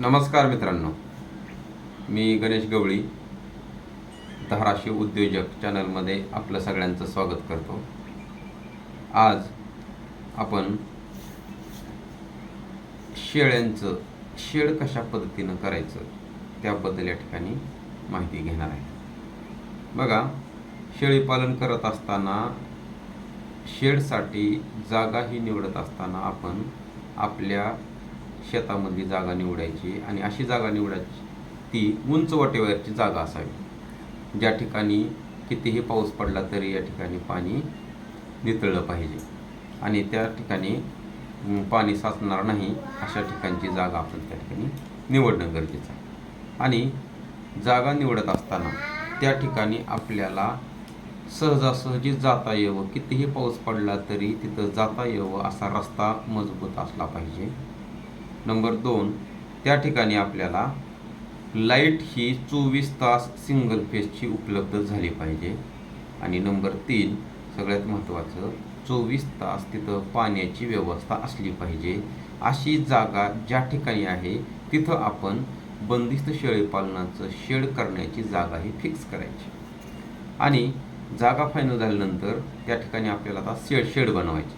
नमस्कार मित्रांनो, मी गणेश गवळी धाराशिव उद्योजक चॅनलमध्ये आपलं सगळ्यांचं स्वागत करतो. आज आपण शेळ्यांचं शेड कशा पद्धतीनं करायचं त्याबद्दल या ठिकाणी माहिती घेणार आहे. बघा, शेळीपालन करत असताना शेडसाठी जागा ही निवडत असताना आपण आपल्या शेतामधली जागा निवडायची आणि अशी जागा निवडायची ती उंच वाटेवरची जागा असावी, ज्या ठिकाणी कितीही पाऊस पडला तरी या ठिकाणी पाणी नितळलं पाहिजे आणि त्या ठिकाणी पाणी साचणार नाही अशा ठिकाणची जागा आपण त्या ठिकाणी निवडणं गरजेचं आहे. आणि जागा निवडत असताना त्या ठिकाणी आपल्याला सहजासहजी जाता यावं, कितीही पाऊस पडला तरी तिथं जाता यावं असा रस्ता मजबूत असला पाहिजे. नंबर 2, त्या ठिकाणी आपल्याला लाईट ही 24 तास सिंगल फेजची उपलब्ध झाली पाहिजे. आणि नंबर 3, सगळ्यात महत्त्वाचं, 24 तास तिथं पाण्याची व्यवस्था असली पाहिजे. अशी जागा ज्या ठिकाणी आहे तिथं आपण बंदिस्त शेळीपालनाचं शेड करण्याची जागा ही फिक्स करायची. आणि जागा फायनल झाल्यानंतर त्या ठिकाणी आपल्याला आता शेड बनवायची.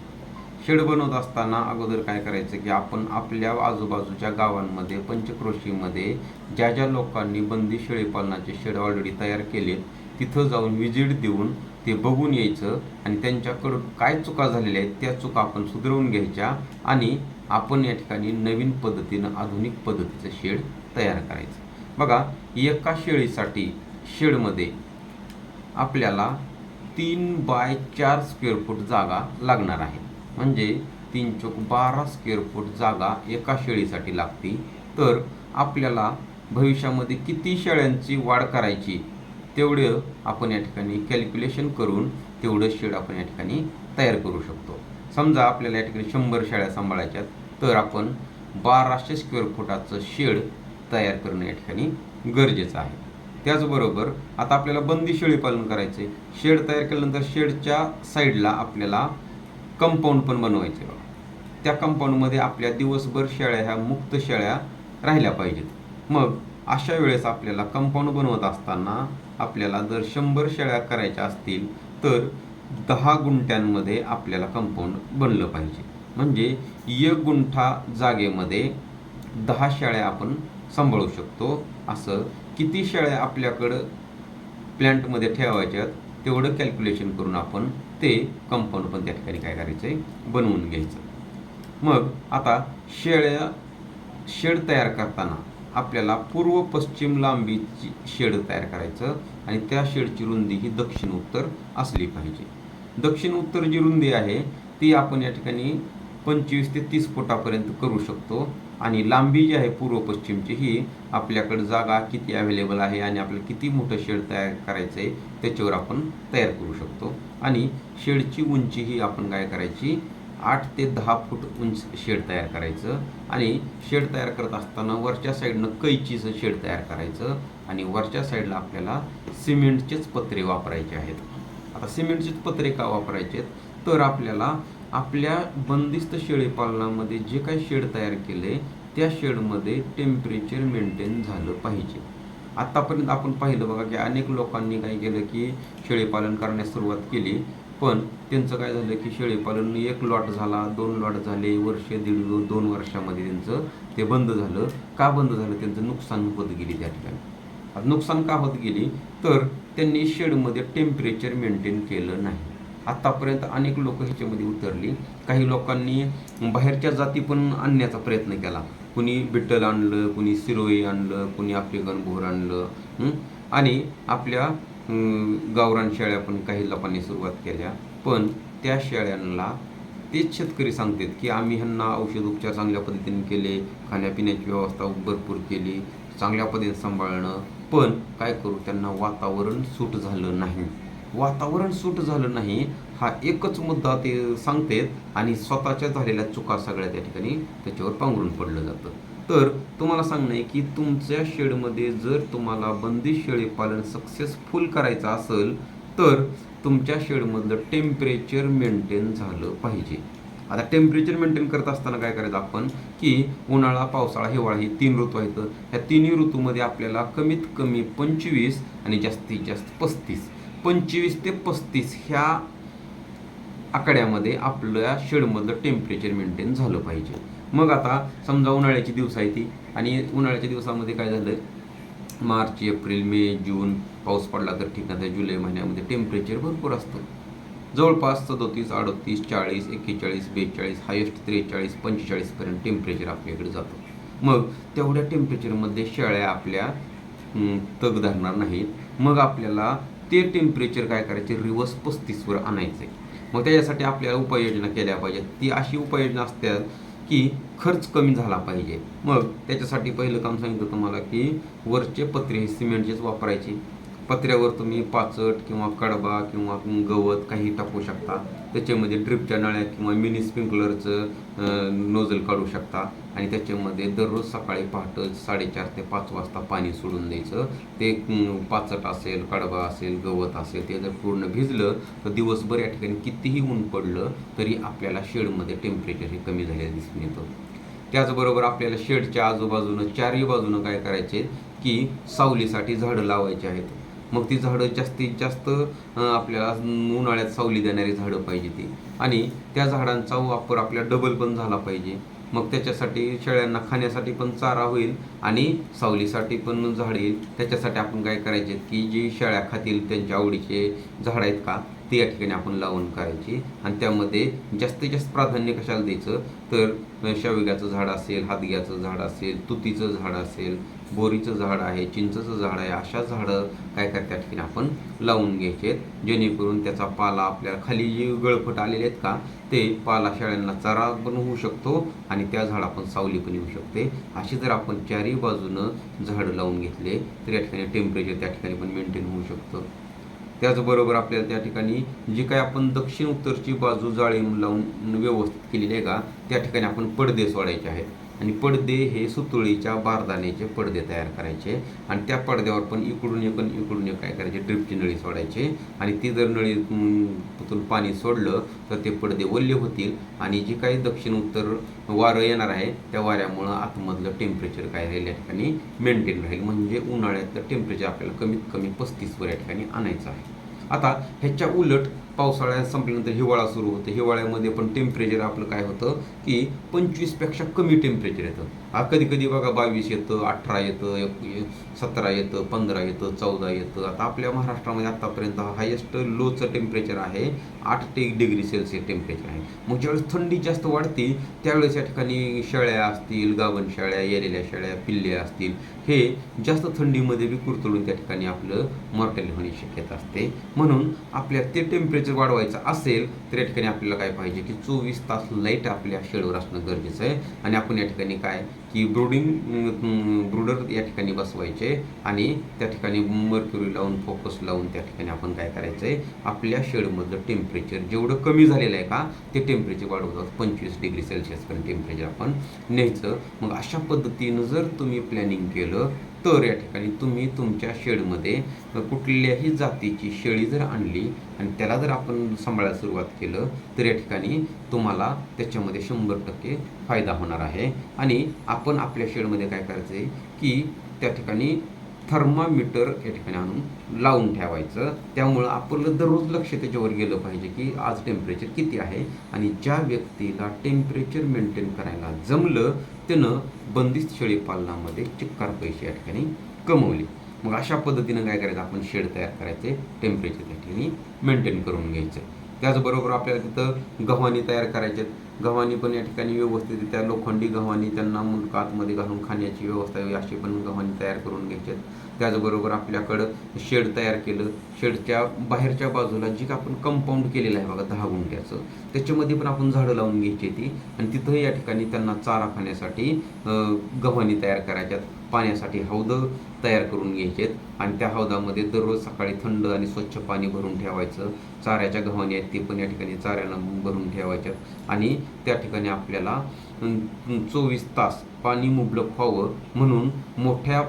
शेड बनवत असताना अगोदर काय करायचं की आपण आपल्या आजूबाजूच्या गावांमध्ये, पंचक्रोशीमध्ये ज्या ज्या लोकांनी बंदी शेळीपालनाचे शेड ऑलरेडी तयार केले तिथं जाऊन व्हिजिट देऊन ते बघून यायचं आणि त्यांच्याकडून काय चुका झालेल्या आहेत त्या चुका आपण सुधारवून घ्यायच्या आणि आपण या ठिकाणी नवीन पद्धतीनं आधुनिक पद्धतीचं शेड तयार करायचं. बघा, एका शेळीसाठी शेडमध्ये आपल्याला 3 बाय 4 स्क्वेअर फूट जागा लागणार आहे. म्हणजे 3 चौक 12 स्क्वेअर फूट जागा एका शेळीसाठी लागते. तर आपल्याला भविष्यामध्ये किती शेळ्यांची वाढ करायची तेवढं आपण या ठिकाणी कॅल्क्युलेशन करून तेवढं शेड आपण या ठिकाणी तयार करू शकतो. समजा आपल्याला या ठिकाणी 100 शेळ्या सांभाळायच्यात तर आपण 1200 स्क्वेअर फुटाचं शेड तयार करणं या ठिकाणी गरजेचं आहे. त्याचबरोबर आता आपल्याला बंदी शेळीपालन करायचे. शेड तयार केल्यानंतर शेडच्या साईडला आपल्याला कंपाऊंड पण बनवायचे. त्या कंपाऊंडमध्ये आपल्या दिवसभर शेळ्या ह्या मुक्त शेळ्या राहिल्या पाहिजेत. मग अशा वेळेस आपल्याला कंपाऊंड बनवत असताना आपल्याला जर 100 शेळ्या करायच्या असतील तर 10 गुंठ्यांमध्ये आपल्याला कंपाऊंड बनलं पाहिजे. म्हणजे 1 गुंठा जागेमध्ये 10 शेळ्या आपण सांभाळू शकतो. असं किती शेळ्या आपल्याकडं प्लॅन्टमध्ये ठेवायच्यात तेवढं कॅल्क्युलेशन करून आपण ते कंपाऊंड पण त्या ठिकाणी काय करायचं आहे, बनवून घ्यायचं. मग आता शेड तयार करताना आपल्याला पूर्व पश्चिम लांबीची शेड तयार करायचं आणि त्या शेडची रुंदी ही दक्षिण उत्तर असली पाहिजे. दक्षिण उत्तर जी रुंदी आहे ती आपण या ठिकाणी 25 ते 30 फुटापर्यंत करू शकतो. आणि लांबी जी आहे पूर्व पश्चिमची ही आपल्याकडे जागा किती अवेलेबल आहे आणि आपल्याला किती मोठं शेड तयार करायचं आहे त्याच्यावर आपण तयार करू शकतो. आणि शेडची उंची ही आपण काय करायची, 8 ते 10 फूट उंच शेड तयार करायचं. आणि शेड तयार करत असताना वरच्या साईडनं कैचीचं शेड तयार करायचं आणि वरच्या साईडला आपल्याला सिमेंटचेच पत्रे वापरायचे आहेत. आता सिमेंटचेच पत्रे का वापरायचे आहेत, तर आपल्याला आपल्या बंदिस्त शेळीपालनामध्ये जे काही शेड तयार केले त्या शेडमध्ये टेम्परेचर मेंटेन झालं पाहिजे. आत्तापर्यंत आपण पाहिलं बघा की अनेक लोकांनी काय केलं की शेळीपालन करण्यास सुरुवात केली, पण त्यांचं काय झालं की शेळीपालन 1 लॉट झाला, 2 लॉट झाले, वर्ष, 1.5-2 वर्षामध्ये त्यांचं ते बंद झालं. का बंद झालं, त्यांचं नुकसान होत गेली त्या ठिकाणी. आता नुकसान का होत गेली, तर त्यांनी शेडमध्ये टेम्परेचर मेंटेन केलं नाही. आत्तापर्यंत अनेक लोक ह्याच्यामध्ये उतरली. काही लोकांनी बाहेरच्या जाती पण आणण्याचा प्रयत्न केला. कुणी बिट्टल आणलं, कुणी सिरोई आणलं, कुणी आफ्रिकन बोर आणलं आणि आपल्या गावरान शेळ्या पण काही लोकांनी सुरुवात केल्या. पण त्या शेळ्यांना तेच शेतकरी सांगतात की आम्ही ह्यांना औषध उपचार चांगल्या पद्धतीने केले, खाण्यापिण्याची व्यवस्था भरपूर केली, चांगल्या पद्धतीने सांभाळणं, पण काय करू, त्यांना वातावरण सूट झालं नाही. वातावरण सूट झालं नाही हा एकच मुद्दा ते सांगतात आणि स्वतःच्या झालेल्या चुका सगळ्या त्या ठिकाणी त्याच्यावर पांघरून पडलं जातं. तर तुम्हाला सांगणं आहे की तुमच्या शेडमध्ये जर तुम्हाला बंदिस्त शेळीपालन सक्सेसफुल करायचं असेल तर तुमच्या शेडमधलं टेम्परेचर मेंटेन झालं पाहिजे. आता टेम्परेचर मेंटेन करत असताना काय करायचं आपण की उन्हाळा, पावसाळा, हिवाळा ही 3 ऋतू आहेत. ह्या तिन्ही ऋतूमध्ये आपल्याला कमीत कमी 25 आणि जास्तीत जास्त 35, 25 ते 35 ह्या आकड्यामध्ये आपल्या शेडमधलं टेम्परेचर मेंटेन झालं पाहिजे. मग आता समजा उन्हाळ्याची दिवस आहे ती, आणि उन्हाळ्याच्या दिवसामध्ये काय झालं, मार्च, एप्रिल, मे, जून पाऊस पडला तर ठीक आहे, जुलै महिन्यामध्ये टेम्परेचर भरपूर असतं. जवळपास 37, 38, 40, 41, 42, हायेस्ट 43, 45पर्यंत टेम्परेचर आपल्याकडे जातं. मग तेवढ्या टेम्परेचरमध्ये शेळ्या आपल्या तग धरणार नाहीत. मग आपल्याला ते टेम्परेचर काय करायचे, रिवर्स 35वर आणायचे. मग त्याच्यासाठी आपल्याला उपाययोजना केल्या पाहिजेत. ती अशी उपाययोजना असतात की खर्च कमी झाला पाहिजे. मग त्याच्यासाठी पहिलं काम सांगितलं तुम्हाला की वरचे पत्रे हे सिमेंटचेच वापरायचे. पत्र्यावर तुम्ही पाचट किंवा कडबा किंवा गवत काही टाकू शकता. त्याच्यामध्ये ड्रिपच्या नळ्या किंवा मिनी स्प्रिंकलरचं नोझल काढू शकता आणि त्याच्यामध्ये दररोज सकाळी पहाटे 4:30 ते 5 वाजता पाणी सोडून द्यायचं. ते पाचट असेल, कडबा असेल, गवत असेल, ते जर पूर्ण भिजलं तर दिवसभर या ठिकाणी कितीही ऊन पडलं तरी आपल्याला शेडमध्ये टेम्परेचर हे कमी झालेलं दिसून येतं. त्याचबरोबर आपल्याला शेडच्या आजूबाजूनं चारही बाजूनं काय करायचे की सावलीसाठी झाडं लावायची आहेत. मग ती झाडं जास्तीत जास्त आपल्याला उन्हाळ्यात सावली देणारी झाडं पाहिजे ती, आणि त्या झाडांचा वापर आपल्या डबल पण झाला पाहिजे. मग त्याच्यासाठी शेळ्यांना खाण्यासाठी पण चारा होईल आणि सावलीसाठी पण झाड येईल. त्याच्यासाठी आपण काय करायचे की जी शेळ्या खातील त्यांच्या आवडीचे झाड आहेत का ते या ठिकाणी आपण लावून करायची. आणि त्यामध्ये जास्तीत जास्त प्राधान्य कशाला द्यायचं तर शेवग्याचं झाड असेल, हादग्याचं झाड असेल, तुतीचं झाड असेल, बोरीचं झाड आहे, चिंचचं झाड आहे, अशा झाडं काय करतात त्या ठिकाणी आपण लावून घ्यायचे, जेणेकरून त्याचा पाला आपल्याला खाली जी गळफट आलेले आहेत का ते पाला शेळ्यांना चारा पण होऊ शकतो आणि त्या झाडापासून सावली पण येऊ शकते. अशी जर आपण चारही बाजूनं झाडं लावून घेतले तर या ठिकाणी टेम्परेचर त्या ठिकाणी पण मेंटेन होऊ शकतं. त्याचबरोबर आपल्याला त्या ठिकाणी जी काही आपण दक्षिण उत्तरची बाजू जाळी लावून व्यवस्थित केलेली आहे का त्या ठिकाणी आपण पडदे सोडायचे आहेत. आणि पडदे हे सुतळीच्या बारदाण्याचे पडदे तयार करायचे आणि त्या पडद्यावर पण इकडून एक काय करायचे, ड्रिपची नळी सोडायचे. आणि ती जर नळीतून पाणी सोडलं तर ते पडदे ओले होतील आणि जी काही दक्षिण उत्तर वारं येणार आहे त्या वाऱ्यामुळं आतमधलं टेम्परेचर काय राहील या ठिकाणी मेंटेन राहील. म्हणजे उन्हाळ्यातलं टेम्परेचर आपल्याला कमीत कमी 35वर या ठिकाणी आणायचं आहे. आता ह्याच्या उलट पावसाळ्यात संपल्यानंतर हिवाळा सुरू होतं. हिवाळ्यामध्ये पण टेम्परेचर आपलं काय होतं की 25पेक्षा कमी टेम्परेचर येतं. कधी कधी बघा 22 येतं, 18 येतं, 17 येतं, 15 येतं, 14 येतं. आता आपल्या महाराष्ट्रामध्ये आत्तापर्यंत हायेस्ट लोचं टेम्परेचर आहे 8 डिग्री सेल्सिअस टेम्परेचर आहे. मग ज्यावेळेस थंडी जास्त वाढते त्यावेळेस या ठिकाणी शेळ्या असतील, गाभण शेळ्या, येलेल्या शेळ्या, पिल्ले असतील, हे जास्त थंडीमध्ये बी कुरतडून त्या ठिकाणी आपलं मॉर्टॅलिटी होण्याची शक्यता असते. म्हणून आपल्या ते टेम्परेचर वाढवायचं असेल तर या ठिकाणी आपल्याला काय पाहिजे की 24 तास लाईट आपल्या शेडवर असणं गरजेचं आहे. आणि आपण या ठिकाणी काय की ब्रूडर या ठिकाणी बसवायचे आणि त्या ठिकाणी मर्क्युरी लावून, फोकस लावून त्या ठिकाणी आपण काय करायचं आहे, आपल्या शेडमधलं टेम्परेचर जेवढं कमी झालेलं आहे का ते टेम्परेचर वाढवतात 25 डिग्री सेल्सिअसपर्यंत टेम्परेचर आपण न्यायचं. मग अशा पद्धतीनं जर तुम्ही प्लॅनिंग केलं तर या ठिकाणी तुम्ही तुमच्या शेडमध्ये कुठल्याही जातीची शेळी जर आणली आणि त्याला जर आपण सांभाळायला सुरुवात केलं तर या ठिकाणी तुम्हाला त्याच्यामध्ये 100% फायदा होणार आहे. आणि आपण आपल्या शेडमध्ये काय करायचं आहे की त्या ठिकाणी थर्मामीटर या ठिकाणी आणून लावून ठेवायचं. त्यामुळं आपलं दररोज लक्ष त्याच्यावर गेलं पाहिजे की आज टेम्परेचर किती आहे. आणि ज्या व्यक्तीला टेम्परेचर मेंटेन करायला जमलं त्यानं बंदिस्त शेळी पालनामध्ये चिक्कार पैसे या ठिकाणी कमवले. मग अशा पद्धतीनं काय करायचं, आपण शेड तयार करायचे, टेम्परेचर त्या ठिकाणी मेंटेन करून घ्यायचं. त्याचबरोबर आपल्याला तिथं गव्हाणी तयार करायचे. गव्हाणी पण या ठिकाणी व्यवस्थित लोखंडी गव्हाणी त्यांना मुंडका आतमध्ये घालून खाण्याची व्यवस्था अशी पण गव्हाणी तयार करून घ्यायचे. त्याचबरोबर आपल्याकडं शेड तयार केलं, शेडच्या बाहेरच्या बाजूला जी का आपण कंपाऊंड केलेलं आहे बघा 10 गुंठ्याचं, त्याच्यामध्ये पण आपण झाडं लावून घ्यायची ती. आणि तिथं या ठिकाणी त्यांना चारा खाण्यासाठी गव्हाणी तयार करायच्यात. पाण्यासाठी हौद तयार करून घ्यायचेत आणि त्या हौदामध्ये दररोज सकाळी थंड आणि स्वच्छ पाणी भरून ठेवायचं. चाऱ्याच्या गव्हाणी आहेत ते पण या ठिकाणी चाऱ्यानं भरून ठेवायच्यात. आणि त्या ठिकाणी आपल्याला 24 तास पाणी मुबलक व्हावं म्हणून मोठ्या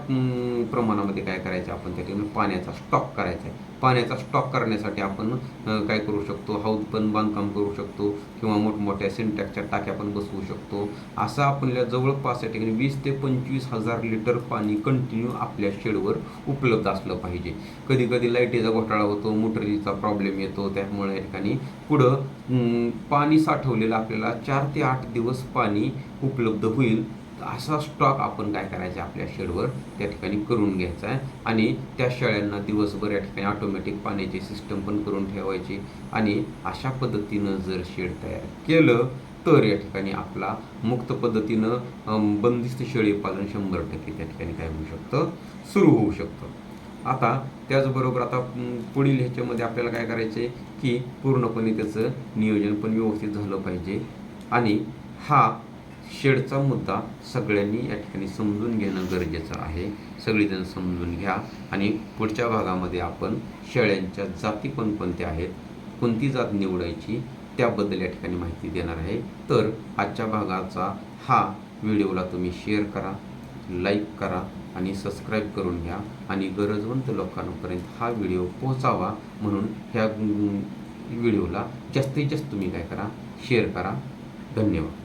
प्रमाणामध्ये काय करायचं आपण त्या ठिकाणी पाण्याचा स्टॉक करायचा आहे. पाण्याचा स्टॉक करण्यासाठी आपण काय करू शकतो, हौद पण बांधकाम करू शकतो किंवा मोठमोठ्या सिंटॅक्सच्या टाक्या पण बसवू शकतो. असं आपल्या जवळपास या ठिकाणी 20 ते 25,000 लिटर पाणी कंटिन्यू आपल्या शेडवर उपलब्ध असलं पाहिजे. कधी कधी लाईटीचा घोटाळा होतो, मोटरीचा प्रॉब्लेम येतो, त्यामुळे या ठिकाणी पुढं पाणी साठवलेलं आपल्याला 4 ते 8 दिवस पाणी उपलब्ध होईल असा स्टॉक आपण काय करायचा आपल्या शेडवर त्या ठिकाणी करून घ्यायचा आहे. आणि त्या शेळ्यांना दिवसभर या ठिकाणी ऑटोमॅटिक पाण्याची सिस्टम पण करून ठेवायची. आणि अशा पद्धतीनं जर शेड तयार केलं तर या ठिकाणी आपला मुक्त पद्धतीनं बंदिस्त शेळी पालन 100% त्या ठिकाणी काय होऊ शकतं, सुरू होऊ शकतं. आता त्याचबरोबर आता पुढील ह्याच्यामध्ये आपल्याला काय करायचं आहे की पूर्णपणे त्याचं नियोजन पण व्यवस्थित झालं पाहिजे. आणि हा शेडचा मुद्दा सगळ्यांनी या ठिकाणी समजून घेणं गरजेचं आहे. सगळेजण समजून घ्या. आणि पुढच्या भागामध्ये आपण शेळ्यांच्या जाती कोणकोणत्या आहेत, कोणती जात निवडायची त्याबद्दल या ठिकाणी माहिती देणार आहे. तर आजच्या भागाचा हा व्हिडिओला तुम्ही शेअर करा, लाईक करा आणि सबस्क्राईब करून घ्या. आणि गरजवंत लोकांपर्यंत हा व्हिडिओ पोहोचावा म्हणून ह्या व्हिडिओला जास्तीत जास्त तुम्ही काय करा, शेअर करा. धन्यवाद.